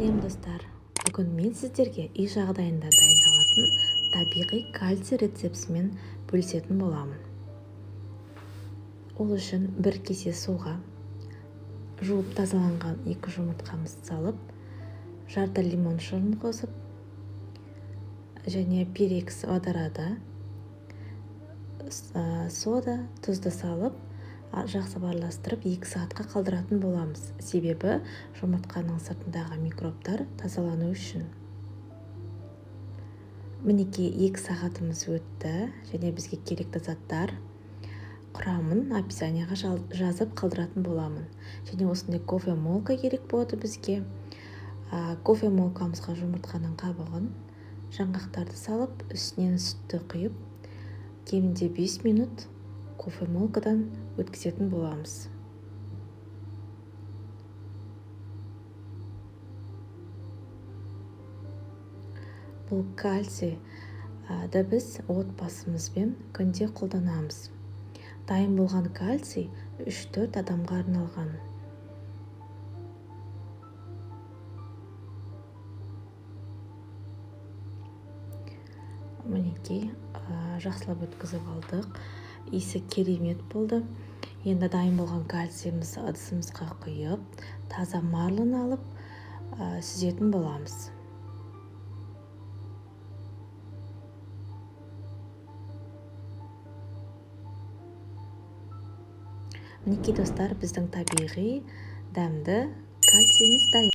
сәлем достар. Бүгін мен сіздерге үй жағдайында дайындалатын табиғи кальций рецептісімен бөлісетін боламын. Ол үшін бір кесе суға жуып тазаланған 2 жұмыртқамызды салып, жарты лимон шырын қосып, және 1-2 водорада сода, тұзды салып, жақсы араластырып 2 сағатқа қалдыратын боламыз. Себебі жұмыртқаның сыртындағы микробтар тазалану үшін. Мінекей 2 сағатымыз өтті, және бізге керекті заттар құрамын описанияға жазып қалдыратын боламын. Және осындай кофемолка керек болады бізге. Кофемолкамызға жұмыртқаның қабығын, жаңғақтарды салып, үстінен сүтті құйып, кемінде 5 минут кофемолкадан өткізетін боламыз. Бұл кальций біз отбасымызбен күнде қолданамыз. Дайын болған кальций 3-4 адамға арналған. Мінекей, жақсылап өткізіп алдық. Иісі керемет болды. Енді дайын болған кальцийімізді ыдысымызға құйып, таза марлын алып, сүзетін боламыз. Мінекей достар, біздің табиғи дәмді кальцийіміз дайын.